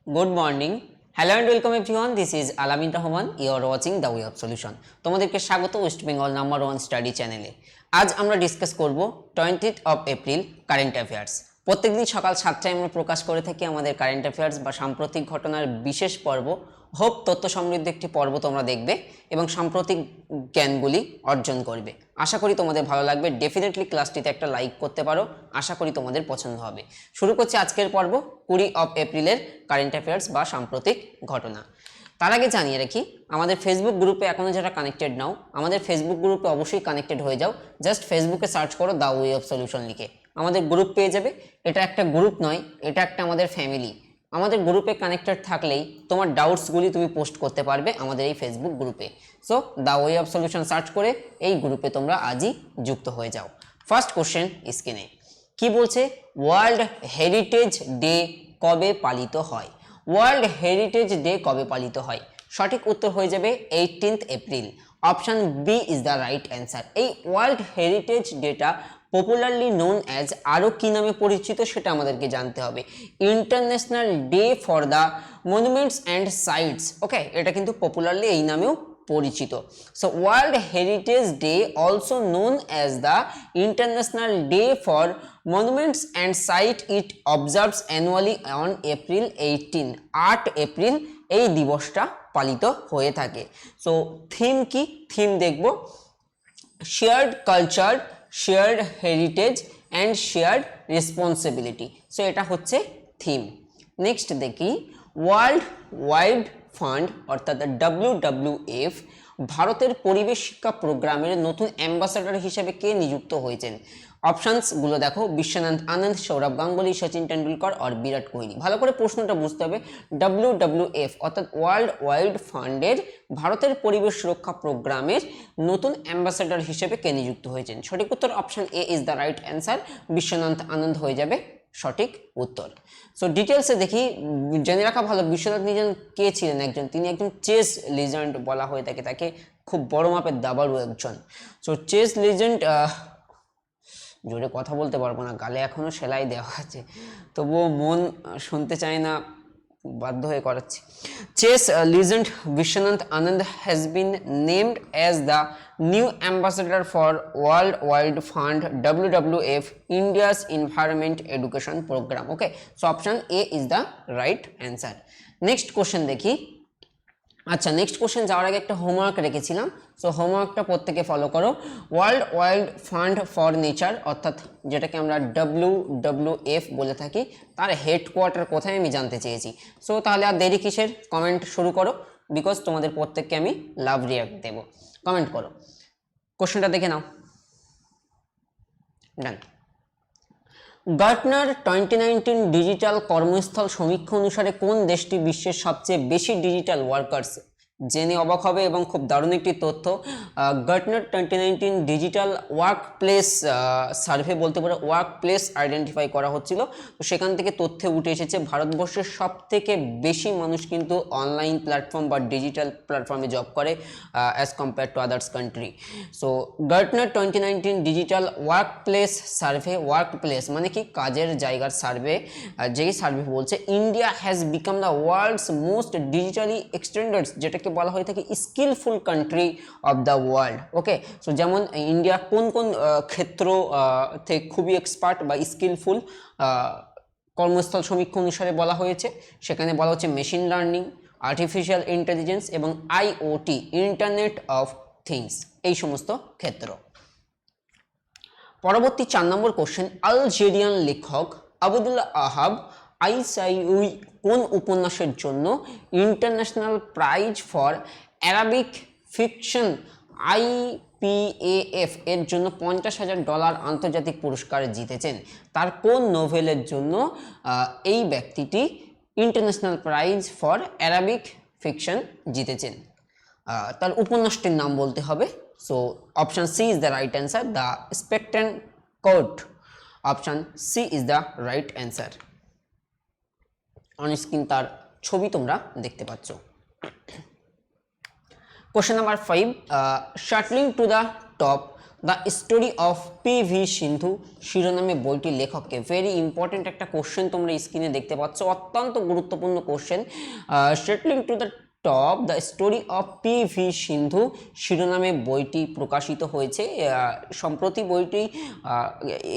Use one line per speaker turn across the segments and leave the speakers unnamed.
Good morning. Hello and welcome everyone. This is Alamin Rahman. You are watching the Way of Solution. তোমাদেরকে স্বাগত West Bengal number 1 study চ্যানেলে। আজ আমরা discuss করব 20th of April current affairs. প্রত্যেকদিন সকাল 7টায় আমরা প্রকাশ করে থাকি আমাদের কারেন্ট অ্যাফেয়ার্স বা সাম্প্রতিক ঘটনার বিশেষ পর্ব। হোপ তথ্য সমৃদ্ধ একটি পর্ব তোমরা দেখবে এবং সাম্প্রতিক জ্ঞানগুলি অর্জন করবে। আশা করি তোমাদের ভালো লাগবে। ডেফিনেটলি ক্লাসটিতে একটা লাইক করতে পারো, আশা করি তোমাদের পছন্দ হবে। শুরু করছি আজকের পর্ব 20 of এপ্রিলের কারেন্ট অ্যাফেয়ার্স বা সাম্প্রতিক ঘটনা। তার আগে জানিয়ে রাখি, আমাদের ফেসবুক গ্রুপে এখনও যারা কানেক্টেড নাও, আমাদের ফেসবুক গ্রুপে অবশ্যই কানেক্টেড হয়ে যাও। জাস্ট ফেসবুকে সার্চ করো দ্য ওয়ে অফ সলিউশন লিখে আমাদের গ্রুপ পেয়ে যাবে। এটা একটা গ্রুপ নয়, এটা একটা আমাদের ফ্যামিলি। আমাদের গ্রুপে কানেক্টেড থাকলেই তোমার ডাউটসগুলি তুমি পোস্ট করতে পারবে আমাদের এই ফেসবুক গ্রুপে। So the way of solution search করে এই গ্রুপে তোমরা আজই যুক্ত হয়ে যাও। ফার্স্ট কোশ্চেন স্ক্রিনে কি বলছে, ওয়ার্ল্ড হেরিটেজ ডে কবে পালিত হয়? ওয়ার্ল্ড হেরিটেজ ডে কবে পালিত হয়? সঠিক উত্তর হয়ে যাবে 18th April. Option B is the right answer. এই world heritage data popularly known as, আরও কী নামে পরিচিত সেটা আমাদেরকে জানতে হবে, international day for the monuments and sites. Okay, এটা কিন্তু পপুলারলি এই নামেও পরিচিত। So world heritage day also known as the international day for monuments and site, it observes annually on April 18। 8 April এই দিবসটা পালিত হয়ে থাকে। সো থিম কি? থিম দেখব shared culture, shared heritage and shared responsibility. So এটা হচ্ছে theme. Next দেখি, ওয়ার্ল্ড ওয়াইড ফান্ড অর্থাৎ WWF ভারতের পরিবেশ শিক্ষা প্রোগ্রামের নতুন অ্যাম্বাসাডার হিসেবে কে নিযুক্ত হয়েছেন? অপশানসগুলো দেখো, বিশ্বনাথ আনন্দ, সৌরভ গাঙ্গুলি, সচিন টেন্ডুলকর আর বিরাট কোহলি। ভালো করে প্রশ্নটা বুঝতে হবে। WWF অর্থাৎ ওয়ার্ল্ড ওয়াইড ফান্ডের ভারতের পরিবেশ সুরক্ষা প্রোগ্রামের নতুন অ্যাম্বাসাডার হিসেবে কে নিযুক্ত হয়েছেন? সঠিক উত্তর option A is the right answer. Vishwanath Anand হয়ে যাবে সঠিক উত্তর। সো ডিটেলসে দেখি, জেনে রাখা ভালো বিশ্বনাথ নিজন কে ছিলেন। তিনি একজন চেস লিজেন্ড বলা হয়ে থাকে, তাকে খুব বড় মাপের দাবাড়ু একজন। সো চেস লিজেন্ড, জোরে কথা বলতে পারবো না, গালে এখনো সেলাই দেওয়া আছে, তবুও মন শুনতে চায় না, বাধ্য হয়ে করাচ্ছি। Chess legend Viswanath Anand has been named as the new ambassador for World Wide Fund WWF India's environment education programme. Okay, so option A is the right answer. Next question দেখি। আচ্ছা, নেক্সট কোশ্চেন যাওয়ার আগে একটা হোমওয়ার্ক রেখেছিলাম, so হোমওয়ার্কটা প্রত্যেকে follow করো। World wild fund for nature অর্থাৎ যেটাকে আমরা WWF বলে থাকি, তার হেডকোয়ার্টার কোথায় আমি জানতে চেয়েছি। সো তাহলে আর দেরি কিসের, কমেন্ট শুরু করো, বিকজ তোমাদের প্রত্যেককে আমি লাভ রিয়াক্ট দেবো। কমেন্ট করো, কোশ্চেনটা দেখে নাও। ডান। গার্টনার 2019 ডিজিটাল কর্মস্থল সমীক্ষা অনুসারে কোন দেশটি বিশ্বের সবচেয়ে বেশি ডিজিটাল ওয়ার্কার্স? জেনে অবাক হবে এবং খুব দারুণ একটি তথ্য। Gartner 2019 digital work place survey বলতে পারে, ওয়ার্ক প্লেস আইডেন্টিফাই করা হচ্ছিল, তো সেখান থেকে তথ্যে উঠে এসেছে ভারতবর্ষের সব থেকে বেশি মানুষ কিন্তু অনলাইন প্ল্যাটফর্ম বা ডিজিটাল প্ল্যাটফর্মে জব করে as compare to others country. So Gartner 2019 digital work place survey, work place মানে কি, কাজের জায়গার সার্ভে, যেই সার্ভে বলছে India has become the world's most digitally extended, যেটাকে বলা হয়ে থাকে skilful country of the world. Okay, so যেমন ইন্ডিয়া কোন কোন ক্ষেত্র থেকে খুবই এক্সপার্ট বা স্কিলফুল কর্মস্থল সমীক্ষা অনুসারে বলা হয়েছে, সেখানে বলা হচ্ছে মেশিন লার্নিং, আর্টিফিশিয়াল ইন্টেলিজেন্স এবং IoT, ইন্টারনেট অফ থিংস, এই সমস্ত ক্ষেত্র। পরবর্তী 4 নম্বর কোশ্চেন, আলজেরিয়ান লেখক আবদুল্লাহ আহাব আইসাইউই কোন উপন্যাসের জন্য international prize for Arabic fiction IPAF এর জন্য $50,000 আন্তর্জাতিক পুরস্কার জিতেছেন? তার কোন নোভেলের জন্য এই ব্যক্তিটি international prize for Arabic fiction জিতেছেন? তার উপন্যাসটির নাম বলতে হবে। So option C is the right answer, the spectrum code. Option C is the right answer. On screen তার ছবি তোমরা দেখতে পাচ্ছ। Question number 5, shuttling to the top the story of P V. Sindhu শিরোনামে বইটির লেখককে। ভেরি ইম্পর্টেন্ট একটা কোশ্চেন তোমরা স্ক্রিনে দেখতে পাচ্ছ, অত্যন্ত গুরুত্বপূর্ণ question. Settling to the top, the story of P V. Sindhu শিরোনামে বইটি প্রকাশিত হয়েছে। সম্প্রতি বইটি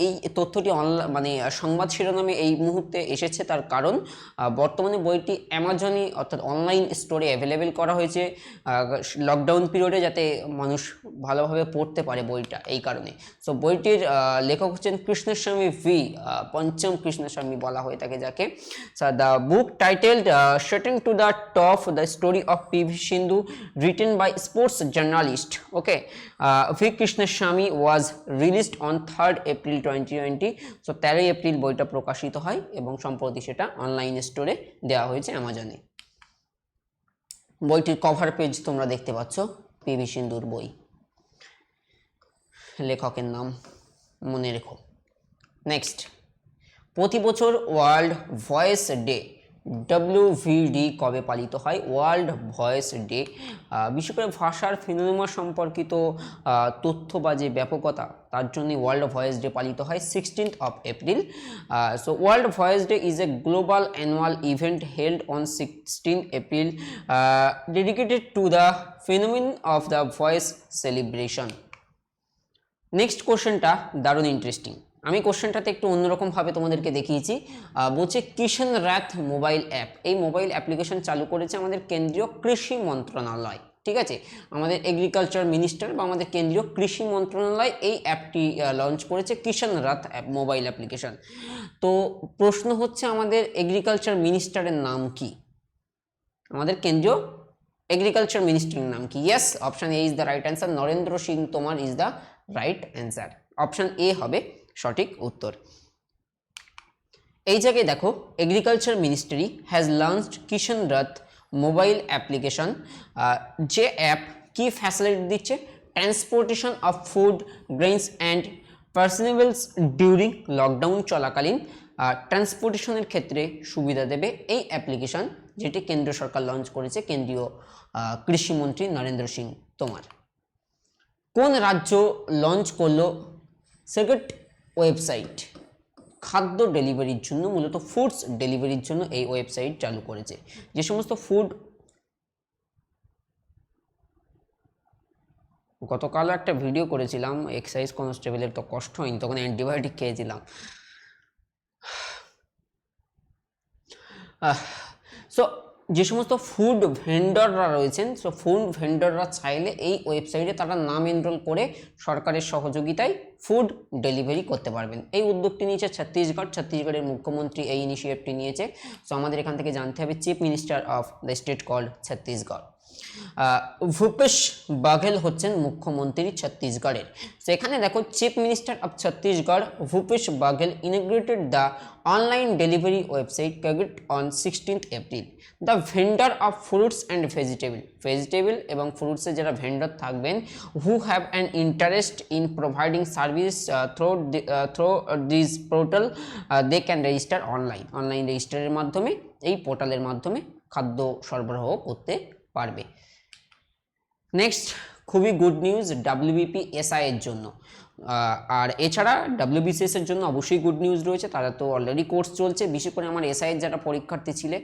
এই তথ্যটি অনলাইন মানে সংবাদ শিরোনামে এই মুহূর্তে এসেছে, তার কারণ বর্তমানে বইটি অ্যামাজনে অর্থাৎ অনলাইন স্টোরে অ্যাভেলেবেল করা হয়েছে লকডাউন পিরিয়ডে, যাতে মানুষ ভালোভাবে পড়তে পারে বইটা, এই কারণে। সো বইটির লেখক হচ্ছেন কৃষ্ণস্বামী ভি, পঞ্চম কৃষ্ণস্বামী বলা হয়ে থাকে যাকে। The book titled setting two the top, the story of P.V. Sindhu, written by sports journalist, okay, V. Krishnaswamy, was released on 3rd April 2020. so 13 April বইটা প্রকাশিত হয় এবং সম্প্রতি সেটা অনলাইন স্টোরে দেওয়া হয়েছে অ্যামাজনে। বইটির কভার পেজ তোমরা দেখতে পাচ্ছ, পি.ভি. সিন্ধুর বই, লেখকের নাম মনে রেখো। নেক্সট, প্রতি বছর ওয়ার্ল্ড ভয়েস ডে WVD কবে পালিত হয়? ওয়ার্ল্ড ভয়েস ডে বিশেষ করে ভাষার ফিনোমেনা সম্পর্কিত তথ্য বা যে ব্যাপকতা, তার জন্য ওয়ার্ল্ড ভয়েস ডে পালিত হয় 16th of April. So world voice day is a global annual event held on 16 April dedicated to the phenomenon of the voice celebration. Next কোশ্চেনটা দারুণ ইন্টারেস্টিং। আমি কোশ্চেনটাতে একটু অন্যরকমভাবে তোমাদেরকে দেখিয়েছি। বলছে কিষাণ রাথ মোবাইল অ্যাপ, এই মোবাইল অ্যাপ্লিকেশন চালু করেছে আমাদের কেন্দ্রীয় কৃষি মন্ত্রণালয়, ঠিক আছে, আমাদের এগ্রিকালচার মিনিস্টার বা আমাদের কেন্দ্রীয় কৃষি মন্ত্রণালয় এই অ্যাপটি লঞ্চ করেছে, কিষাণ রাথ অ্যাপ মোবাইল অ্যাপ্লিকেশন। তো প্রশ্ন হচ্ছে আমাদের এগ্রিকালচার মিনিস্টারের নাম কি? আমাদের কেন্দ্রীয় এগ্রিকালচার মিনিস্টারের নাম কি? Yes, option A is the right answer, Narendra Singh Tomar is the right answer. Option A হবে সঠিক উত্তর। এই জায়গায় দেখো, agriculture ministry has launched Kisan Rath mobile application. যে অ্যাপ কি ফ্যাসিলিটি দিচ্ছে? Transportation of food, grains and perishables during lockdown চলাকালীন ট্রান্সপোর্টেশনের ক্ষেত্রে সুবিধা দেবে এই অ্যাপ্লিকেশন, যেটি কেন্দ্র সরকার লঞ্চ করেছে, কেন্দ্রীয় কৃষিমন্ত্রী নরেন্দ্র সিং তোমার। কোন রাজ্য লঞ্চ করলো সেকেট ওয়েবসাইট? খাদ্য ডেলিভারির জন্য, মূলত ফুডস ডেলিভারির জন্য এই ওয়েবসাইট চালু করেছে। যে সমস্ত ফুড, গতকাল একটা ভিডিও করেছিলাম এক্সাইজ কনস্টেবলের, তো কষ্ট হয়নি, তখন অ্যান্টিবায়োটিক খেয়েছিলাম। সো যে সমস্ত ফুড ভেন্ডররা রয়েছেন, সো ফুড ভেন্ডররা চাইলে এই ওয়েবসাইটে তারা নাম এনরোল করে সরকারের সহযোগিতায় ফুড ডেলিভারি করতে পারবেন। এই উদ্যোগটি নিয়েছে ছত্তিশগড়, ছত্তিশগড়ের মুখ্যমন্ত্রী এই ইনিশিয়েটিভটি নিয়েছে। সো আমাদের এখান থেকে জানতে হবে chief minister of the state called Chhattisgarh. Bhupesh Baghel হচ্ছেন মুখ্যমন্ত্রী ছত্তিশগড়ের। তো এখানে দেখো, chief minister of Chhattisgarh Bhupesh Baghel integrated the online delivery website কাগেট on 16th April. The vendor of fruits and vegetable এবং ফ্রুটসের যারা ভেন্ডার থাকবেন, who have an interest in providing service through this portal, they can register online রেজিস্টারের মাধ্যমে, এই পোর্টালের মাধ্যমে খাদ্য সরবরাহ করতে পারবে। নেক্সট, খুবই গুড নিউজ WBPSI এর জন্য, আর এছাড়া WBCS এর জন্য অবশ্যই গুড নিউজ রয়েছে, তারা তো অলরেডি কোর্স চলছে। বিশেষ করে আমার SI এর যারা পরীক্ষার্থী ছিলে,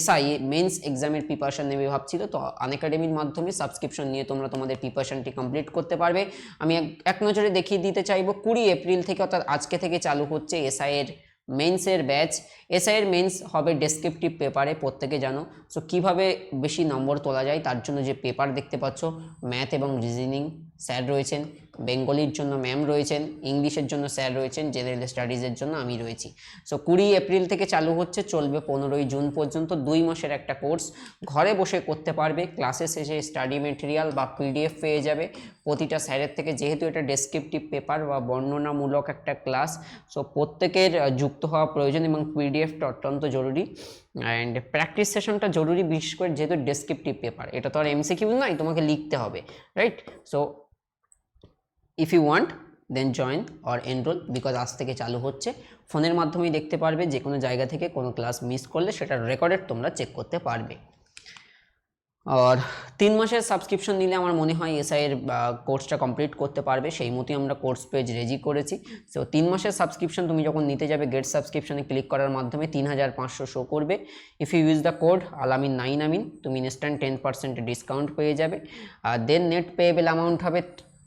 SI মেন্স এক্সামের প্রিপারেশন নেবে ভাবছিল, তো আনএকাডেমির মাধ্যমে সাবস্ক্রিপশন নিয়ে তোমরা তোমাদের প্রিপারেশনটি কমপ্লিট করতে পারবে। আমি এক নজরে দেখিয়ে দিতে চাইবো, 20 এপ্রিল থেকে অর্থাৎ আজকে থেকে চালু হচ্ছে SI এর মেন্সের ব্যাচ। SI এর মেন্স হবে ডেসক্রিপটিভ পেপারে, প্রত্যেকে জানো। সো কীভাবে বেশি নম্বর তোলা যায় তার জন্য যে পেপার দেখতে পাচ্ছ, ম্যাথ এবং রিজনিং স্যার রয়েছেন, বেঙ্গলির জন্য ম্যাম রয়েছেন, ইংলিশের জন্য স্যার রয়েছেন, জেনারেল স্টাডিজের জন্য আমি রয়েছি। সো 20 এপ্রিল থেকে চালু হচ্ছে, চলবে 15ই জুন পর্যন্ত, 2 মাসের একটা কোর্স। ঘরে বসে করতে পারবে, ক্লাসে শেষে স্টাডি মেটেরিয়াল বা PDF পেয়ে যাবে প্রতিটা স্যারের থেকে। যেহেতু এটা ডেসক্রিপটিভ পেপার বা বর্ণনামূলক একটা ক্লাস, সো প্রত্যেকের যুক্ত হওয়া প্রয়োজন এবং PDFটা অত্যন্ত জরুরি। অ্যান্ড প্র্যাকটিস সেশনটা জরুরি, বিশেষ করে যেহেতু ডেসক্রিপটিভ পেপার, এটা তো আর MCQ নয়, তোমাকে লিখতে হবে, right? So if you want then join or enrol, because আজ থেকে চালু হচ্ছে। ফোনের মাধ্যমেই দেখতে পারবে, যে কোনো জায়গা থেকে কোনো ক্লাস মিস করলে সেটা রেকর্ডেড তোমরা চেক করতে পারবে। আর 3 মাসের সাবস্ক্রিপশন নিলে আমার মনে হয় এসআই এর কোর্সটা কমপ্লিট করতে পারবে, সেই মতোই আমরা কোর্স পেজ রেডি করেছি। সো 3 মাসের সাবস্ক্রিপশন তুমি যখন নিতে যাবে গেট সাবস্ক্রিপশনে ক্লিক করার মাধ্যমে 3500 শো করবে। If you use the code Alamin 9 Amin তুমি ইনস্ট্যান্ট 10% ডিসকাউন্ট পেয়ে যাবে। আর দেন নেট পেয়েবল অ্যামাউন্ট হবে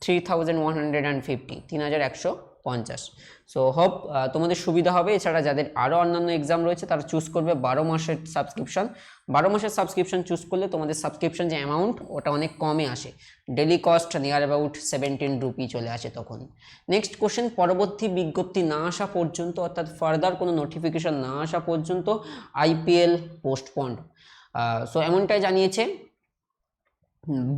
3150, 3150। সো হোপ তোমাদের সুবিধা হবে। এছাড়া যাদের আরও অন্যান্য এক্সাম রয়েছে তারা চুজ করবে 12 মাসের সাবস্ক্রিপশন। 12 মাসের সাবস্ক্রিপশন চুজ করলে তোমাদের সাবস্ক্রিপশন যে অ্যামাউন্ট ওটা অনেক কমে আসে, daily cost near about 17 rupee চলে আসে তখন। নেক্সট কোশ্চেন, পরবর্তী বিজ্ঞপ্তি না আসা পর্যন্ত অর্থাৎ ফার্দার কোনো নোটিফিকেশন না আসা পর্যন্ত আইপিএল পোস্টপন্ড। সো এমনটাই জানিয়েছে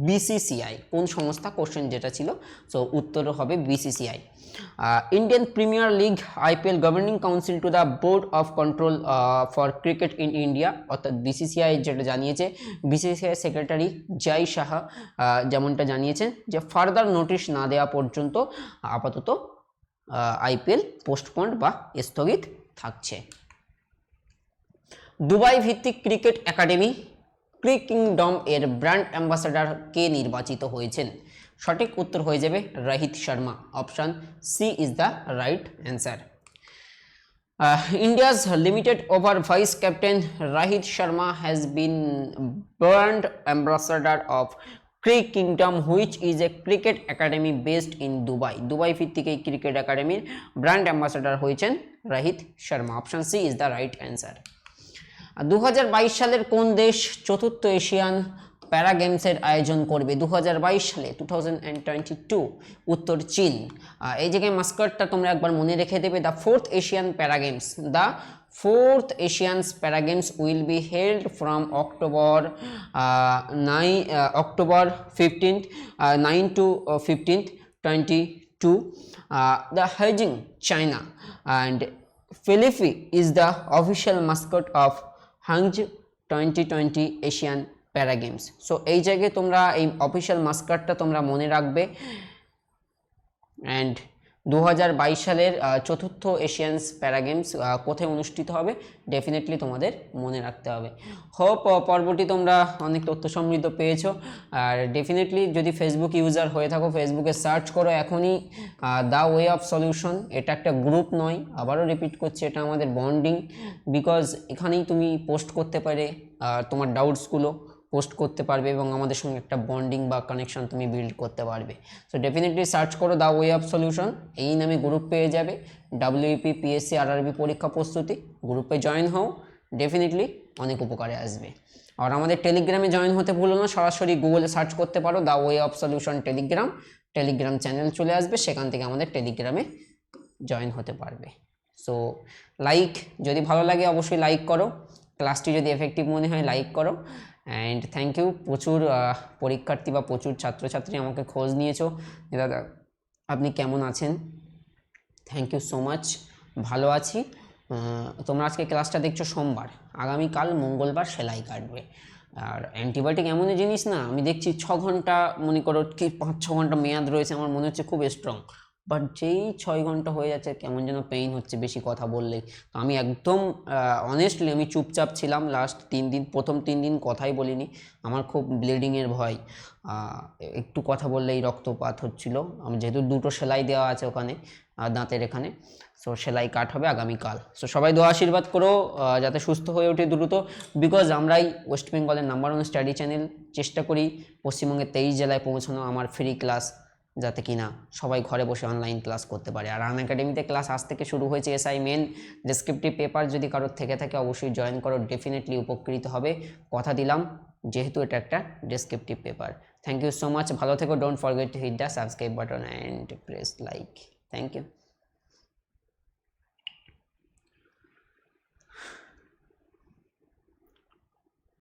বিসিসিআই। কোন সংস্থা, কোশ্চেন যেটা ছিল, সো উত্তর হবে BCCI. Indian premier league IPL governing council to the board of control for cricket in India, অর্থাৎ বিসিসিআই যেটা জানিয়েছে, বিসিসিআই সেক্রেটারি জয় সাহা যেমনটা জানিয়েছেন যে ফার্দার নোটিশ না দেওয়া পর্যন্ত আপাতত আইপিএল পোস্টপন্ড বা স্থগিত থাকছে। দুবাই ভিত্তিক ক্রিকেট একাডেমি ক্রিক কিংডম এর ব্র্যান্ড অ্যাম্বাসাডার কে নির্বাচিত হয়েছেন? সঠিক উত্তর হয়ে যাবে Rohit Sharma. Option C is the right answer. India's limited over vice captain Rohit Sharma has been brand ambassador of Crick Kingdom, which is a cricket academy based in Dubai. Dubai ভিত্তিক এই cricket একাডেমির ব্র্যান্ড অ্যাম্বাসাডার হয়েছেন Rohit Sharma. Option C is the right answer. 2022 সালের কোন দেশ চতুর্থ Asian প্যারা গেমসের আয়োজন করবে? 2022 সালে 2022 উত্তর চীন। এই জায়গায় মাস্কটটা তোমরা একবার মনে রেখে দেবে, দ্য ফোর্থ এশিয়ান প্যারা games, the fourth Asians Para Games will be held from October 15th 9 to 15th 22. The Beijing, China, and Philippines is the official mascot of Hangzhou 2020 Asian Para Games. So এই জায়গায় তোমরা এই official মাস্কটটা তোমরা মনে রাখবে। And 2022 সালের চতুর্থ Asians প্যারা গেমস কোথায় অনুষ্ঠিত হবে ডেফিনেটলি তোমাদের মনে রাখতে হবে। হোপ পর্বটি তোমরা অনেক তথ্য সমৃদ্ধ পেয়েছো। আর ডেফিনেটলি যদি ফেসবুক ইউজার হয়ে থাকো ফেসবুকে সার্চ করো এখনই দ্য ওয়ে অফ সলিউশন। এটা একটা গ্রুপ নয়, আবারও রিপিট করছি, এটা আমাদের বন্ডিং। বিকজ এখানেই তুমি পোস্ট করতে পারে তোমার ডাউটসগুলো পোস্ট করতে পারবে এবং আমাদের সঙ্গে একটা বন্ডিং বা কানেকশন তুমি বিল্ড করতে পারবে। সো ডেফিনেটলি সার্চ করো দ্য ওয়ে অফ সলিউশন, এই নামে গ্রুপ পেয়ে যাবে। ডাব্লিউপি, পিএসসি, আরআরবি পরীক্ষা প্রস্তুতি গ্রুপে জয়েন হও, ডেফিনেটলি অনেক উপকারে আসবে। আর আমাদের টেলিগ্রামে জয়েন হতে ভুলো না, সরাসরি গুগলে সার্চ করতে পারো the way of solution Telegram channel চলে আসবে, সেখান থেকে আমাদের টেলিগ্রামে জয়েন হতে পারবে। সো লাইক, যদি ভালো লাগে অবশ্যই লাইক করো, ক্লাসটি যদি এফেক্টিভ মনে হয় লাইক করো। অ্যান্ড থ্যাংক ইউ, প্রচুর পরীক্ষার্থী বা প্রচুর ছাত্রছাত্রী আমাকে খোঁজ নিয়েছো যে দাদা আপনি কেমন আছেন। থ্যাংক ইউ সো মাচ, ভালো আছি। তোমরা আজকে ক্লাসটা দেখছো সোমবার, আগামীকাল মঙ্গলবার সেলাই কাটবে। আর অ্যান্টিবায়োটিক এমনই জিনিস না, আমি দেখছি 6 ঘন্টা মনে করো কি 5-6 ঘন্টা মেয়াদ রয়েছে, আমার মনে হচ্ছে খুব স্ট্রং, বাট যেই 6 ঘন্টা হয়ে যাচ্ছে কেমন যেন পেইন হচ্ছে বেশি কথা বললেই। তো আমি একদম অনেস্টলি আমি চুপচাপ ছিলাম লাস্ট 3 দিন, প্রথম 3 দিন কথাই বলিনি, আমার খুব ব্লিডিংয়ের ভয়, একটু কথা বললেই রক্তপাত হচ্ছিল। আমি যেহেতু 2টো সেলাই দেওয়া আছে ওখানে দাঁতের এখানে, সো সেলাই কাট হবে আগামীকাল। সো সবাই দোয়া আশীর্বাদ করো যাতে সুস্থ হয়ে ওঠে দ্রুত, বিকজ আমরাই ওয়েস্ট বেঙ্গলের নাম্বার 1 স্টাডি চ্যানেল, চেষ্টা করি পশ্চিমবঙ্গের 23 জেলায় পৌঁছানো আমার ফ্রি ক্লাস, যাতে কিনা সবাই ঘরে বসে অনলাইন ক্লাস করতে পারে। আর আনএকাডেমিতে ক্লাস আজ থেকে শুরু হয়েছে, এসআই মেন ডেসক্রিপটিভ পেপার যদি কারোর থেকে থাকে অবশ্যই জয়েন করো, ডেফিনেটলি উপকৃত হবে, কথা দিলাম, যেহেতু এটা একটা descriptive paper. Thank you so much, ভালো থেকো, don't forget to hit the subscribe button and press like. Thank you.